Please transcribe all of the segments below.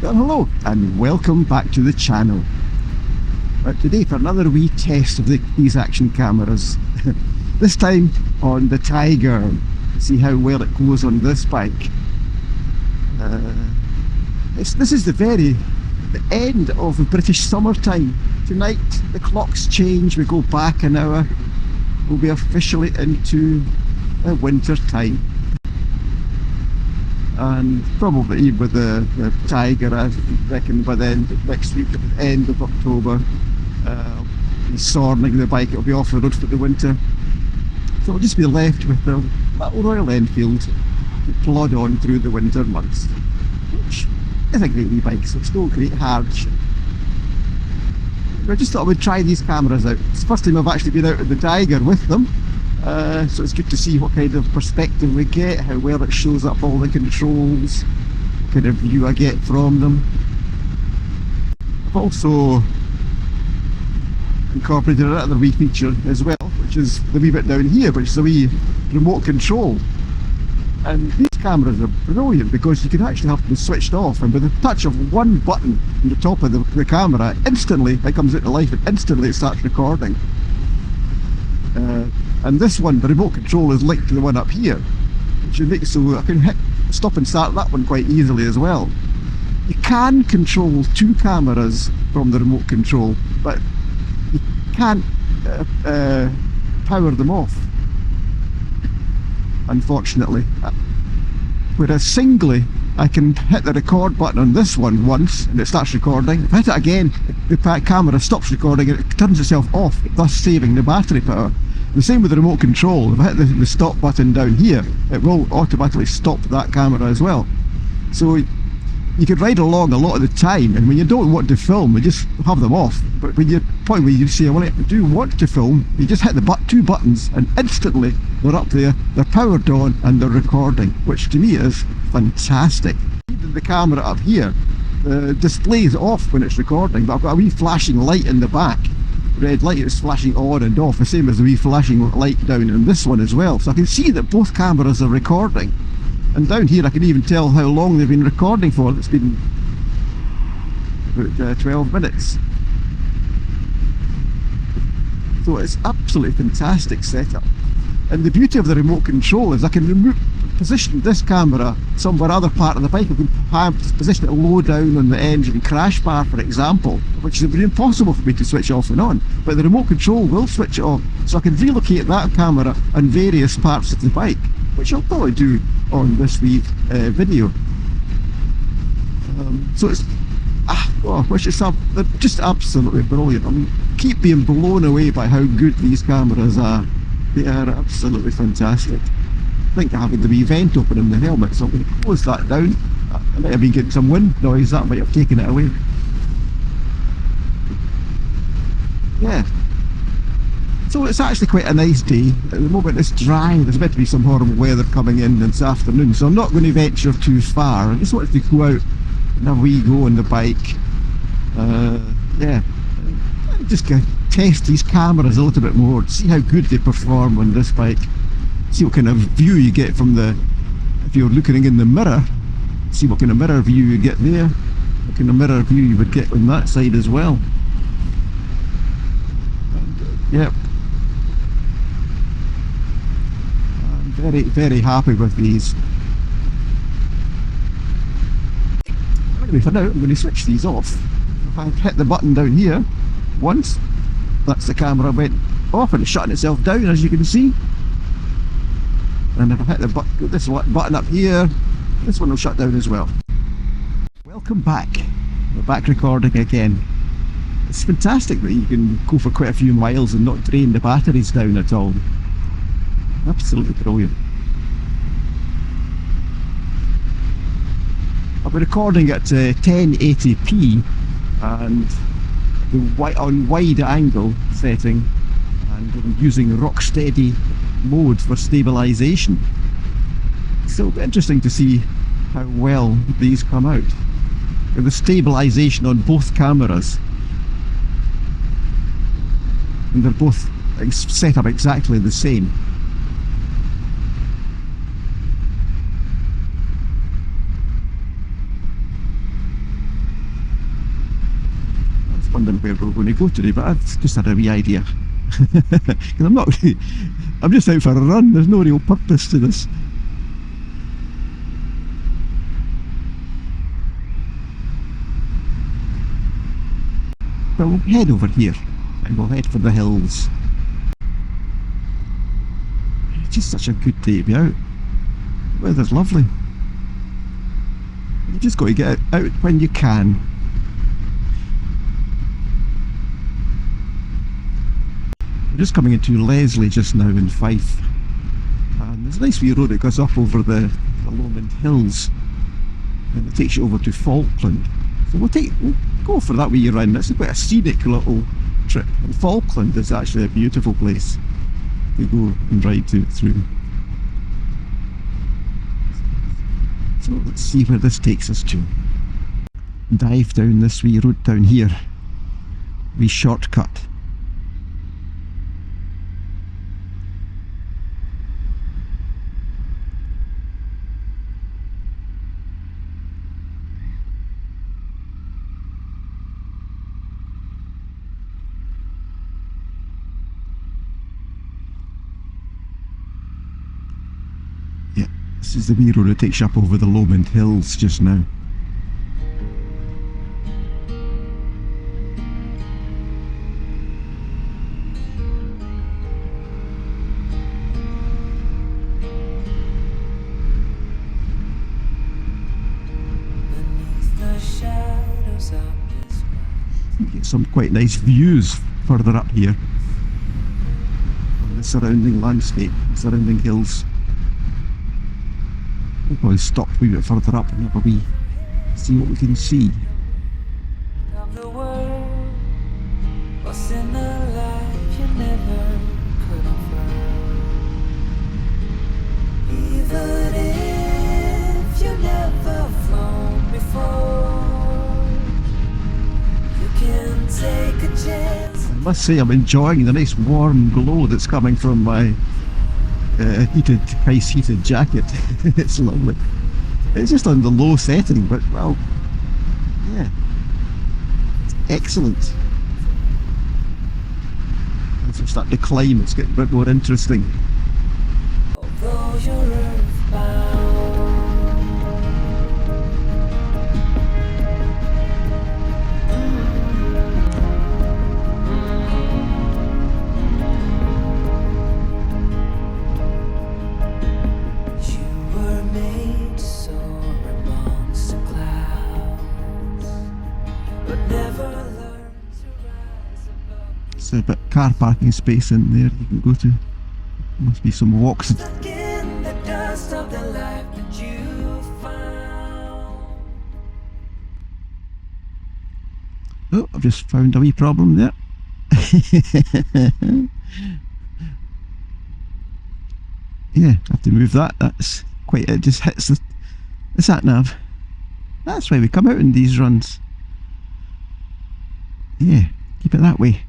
Well, hello and welcome back to the channel. Today for another wee test of these action cameras. This time on the Tiger. See how well it goes on this bike. This is the end of the British summertime. Tonight the clocks change, we go back an hour. We'll be officially into winter time. And probably with the Tiger, I reckon by then next week at the end of October, sorting the bike, it'll be off the road for the winter. So we'll just be left with the little Royal Enfield to plod on through the winter months, which is a great wee bike, so it's no great hardship. I just thought I would try these cameras out. It's the first time I've actually been out with the Tiger with them. So it's good to see what kind of perspective we get, how well it shows up all the controls, what kind of view I get from them. I've also incorporated another wee feature as well, which is the wee bit down here, which is a wee remote control. And these cameras are brilliant because you can actually have them switched off, and with the touch of one button on the top of the camera, instantly it comes into life and instantly it starts recording. And this one, the remote control, is linked to the one up here, which makes so I can stop and start that one quite easily as well. You can control two cameras from the remote control, but you can't power them off, unfortunately. Whereas singly, I can hit the record button on this one once and it starts recording. If I hit it again, the camera stops recording and it turns itself off, thus saving the battery power. The same with the remote control. If I hit the stop button down here, it will automatically stop that camera as well. So you could ride along a lot of the time, and when you don't want to film, you just have them off. But when you're point where you say, well, I do want to film, you just hit the two buttons and instantly they're up there, they're powered on and they're recording, which to me is fantastic. Even the camera up here, the display is off when it's recording, but I've got a wee flashing light in the back. Red light is flashing on and off, the same as the wee flashing light down in this one as well. So I can see that both cameras are recording. And down here I can even tell how long they've been recording for. It's been about 12 minutes. So it's absolutely fantastic setup. And the beauty of the remote control is I can position this camera somewhere other part of the bike. I can position it low down on the engine crash bar, for example, which would be impossible for me to switch off and on. But the remote control will switch it off, so I can relocate that camera on various parts of the bike, which I'll probably do on this wee video. So it's they're just absolutely brilliant. I mean, keep being blown away by how good these cameras are. They are absolutely fantastic. I think I'm having the wee vent open in the helmet, so I'm going to close that down. I might have been getting some wind noise, that might have taken it away. Yeah. So it's actually quite a nice day. At the moment it's dry, there's meant to be some horrible weather coming in this afternoon, so I'm not going to venture too far. I just wanted to go out and have a wee go on the bike. Yeah. Just going to test these cameras a little bit more, see how good they perform on this bike. See what kind of view you get from if you're looking in the mirror, see what kind of mirror view you get there, what kind of mirror view you would get on that side as well. And, yep. I'm very, very happy with these. Anyway, for now I'm going to switch these off. If I hit the button down here once, that's the camera went off and it's shutting itself down, as you can see. And if I hit this button up here, this one will shut down as well. Welcome back. We're back recording again. It's fantastic that you can go for quite a few miles and not drain the batteries down at all. Absolutely brilliant. I've been recording at 1080p and on wide angle setting, and I'm using rock steady mode for stabilisation. So it'll be interesting to see how well these come out. And the stabilisation on both cameras, and they're both set up exactly the same. understanding where we're going to go today, but I've just had a wee idea. Because I'm just out for a run, there's no real purpose to this. But we'll head over here and we'll head for the hills. It's just such a good day to be out. The weather's lovely. You just got to get out when you can. We're just coming into Leslie just now in Fife. And there's a nice wee road that goes up over the Lomond Hills. And it takes you over to Falkland. So we'll go for that wee run. It's quite a scenic little trip. And Falkland is actually a beautiful place to go and ride through. So let's see where this takes us to. Dive down this wee road down here. Wee shortcut. This is the wee road that takes you up over the Lomond Hills just now. You get some quite nice views further up here on the surrounding landscape, surrounding hills. We'll probably stop a wee bit further up and have a wee see what we can see. I must say I'm enjoying the nice warm glow that's coming from my ice heated jacket. It's lovely. It's just on the low setting, but well, yeah, it's excellent. As we start to climb, it's getting a bit more interesting. Although you're earthbound, there's a bit car parking space in there you can go to. Must be some walks. Oh, I've just found a wee problem there. Yeah, I have to move that. That's quite, it just hits the sat nav. That's why we come out in these runs. Yeah, keep it that way.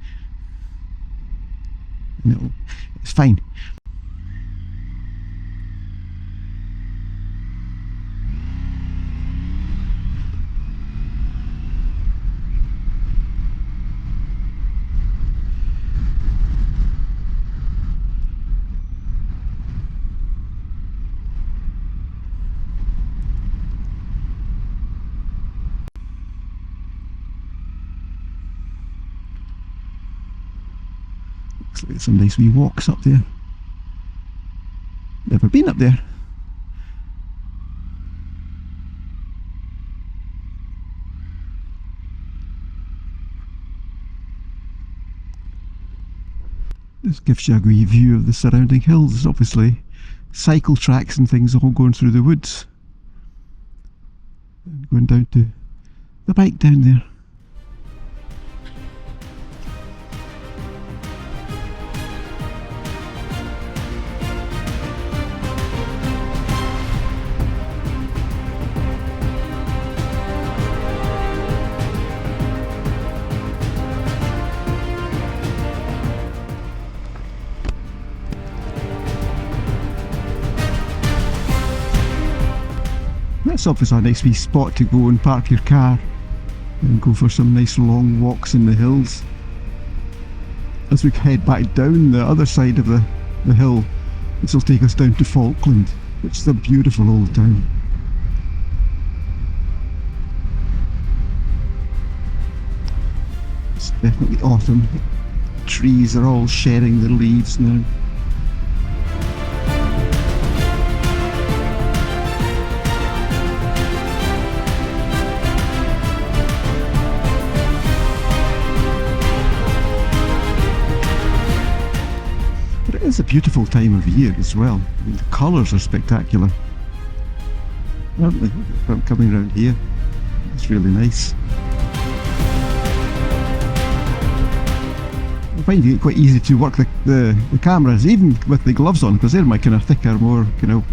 No, it's fine. Looks like some nice wee walks up there. Never been up there. This gives you a wee view of the surrounding hills. There's obviously cycle tracks and things all going through the woods. And going down to the bike down there. That's obviously a nice wee spot to go and park your car. and go for some nice long walks in the hills. As we head back down the other side of the hill, this will take us down to Falkland, which is a beautiful old town. It's definitely autumn. The trees are all shedding their leaves now. It's a beautiful time of year as well. I mean, the colours are spectacular, aren't they? From coming around here, it's really nice. I'm finding it quite easy to work the cameras, even with the gloves on, because they're my kind of thicker, more kind of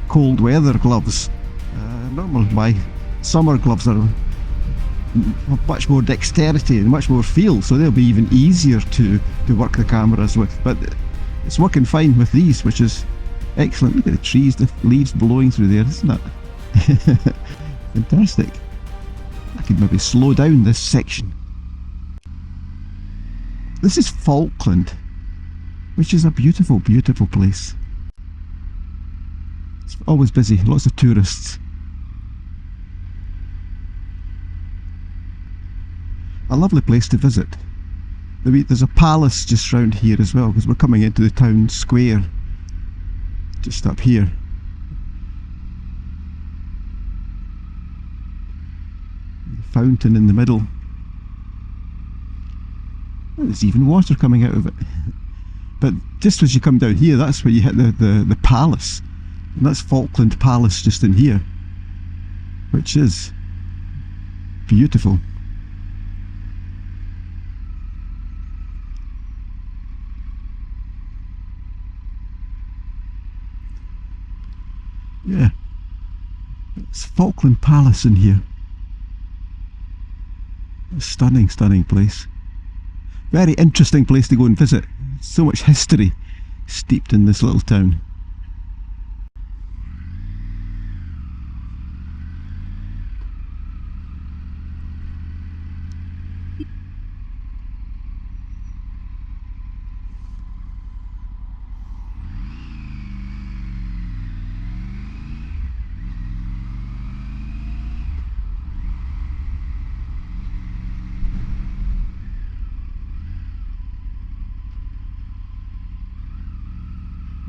cold weather gloves. Normally my summer gloves have much more dexterity and much more feel, so they'll be even easier to work the cameras with. But it's working fine with these, which is excellent. Look at the trees, the leaves blowing through there, isn't it? Fantastic. I could maybe slow down this section. This is Falkland, which is a beautiful, beautiful place. It's always busy, lots of tourists. A lovely place to visit. There's a palace just round here as well, because we're coming into the town square just up here. The fountain in the middle. Well, there's even water coming out of it. But just as you come down here, that's where you hit the palace. And that's Falkland Palace just in here, which is beautiful. Yeah, it's Falkland Palace in here. A stunning, stunning place. Very interesting place to go and visit. So much history steeped in this little town.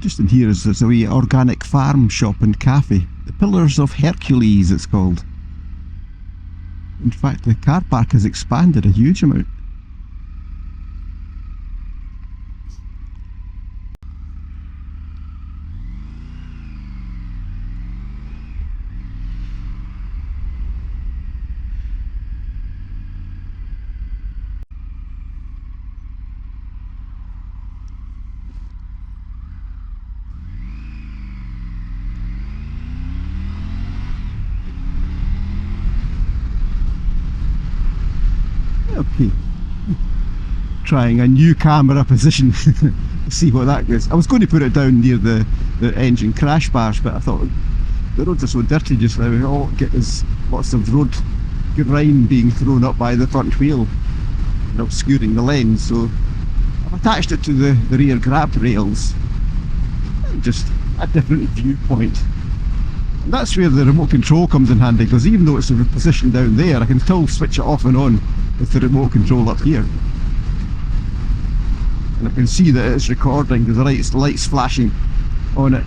Just in here there's a wee organic farm shop and cafe. The Pillars of Hercules it's called. In fact, the car park has expanded a huge amount. Okay, trying a new camera position. See what that goes. I was going to put it down near the engine crash bars, but I thought the roads are so dirty just now. All it gets is lots of road grime being thrown up by the front wheel and obscuring the lens. So I've attached it to the rear grab rails, and just a different viewpoint. And that's where the remote control comes in handy, because even though it's positioned down there, I can still switch it off and on with the remote control up here. And I can see that it's recording because the lights flashing on it.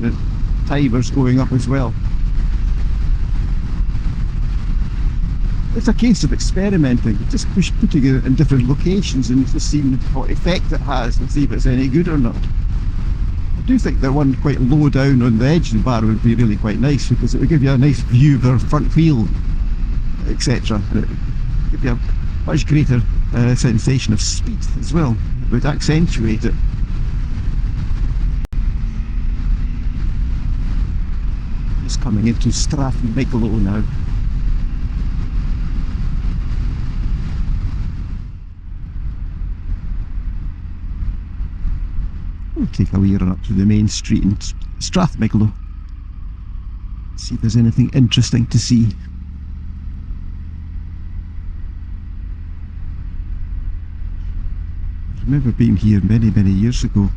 The timer's going up as well. It's a case of experimenting, just putting it in different locations and just seeing what effect it has and see if it's any good or not. I do think that one quite low down on the edge of the bar would be really quite nice, because it would give you a nice view of the front wheel, etc. And it would give you a much greater sensation of speed as well. It would accentuate it. Just coming into Strathmiglo now. We'll take a wee run up to the main street in Strathmiglo. See if there's anything interesting to see. remember being here many years ago,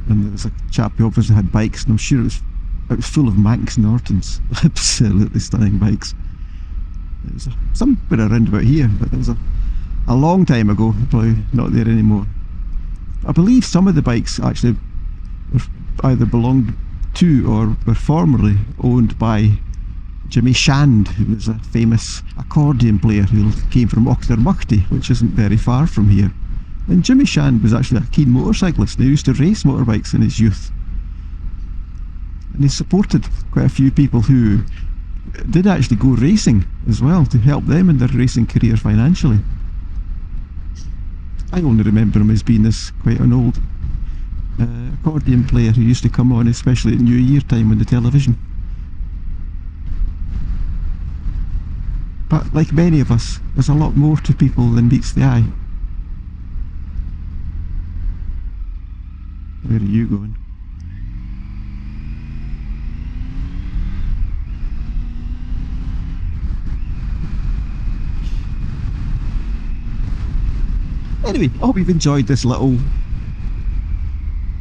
and there was a chap who obviously had bikes, and I'm sure it was full of Manx Nortons. Absolutely stunning bikes. It was somewhere around about here, but it was a long time ago, probably not there anymore. I believe some of the bikes actually either belonged to or were formerly owned by Jimmy Shand, who was a famous accordion player who came from Auchtermuchty, which isn't very far from here. And Jimmy Shand was actually a keen motorcyclist. He used to race motorbikes in his youth. And he supported quite a few people who did actually go racing as well, to help them in their racing career financially. I only remember him as being quite an old accordion player who used to come on, especially at New Year time on the television. But like many of us, there's a lot more to people than meets the eye. Where are you going? Anyway, I hope you've enjoyed this little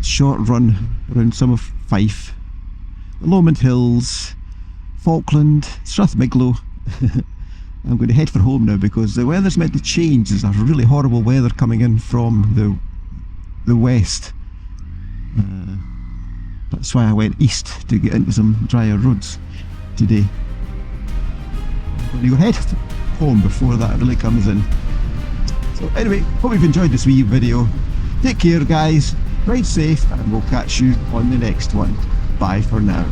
short run around some of Fife, the Lomond Hills, Falkland, Strathmiglo. I'm going to head for home now because the weather's meant to change. There's a really horrible weather coming in from the west. That's why I went east, to get into some drier roads today. I'm going to go head home before that really comes in. So anyway, hope you've enjoyed this wee video. Take care guys, ride safe, and we'll catch you on the next one. Bye for now.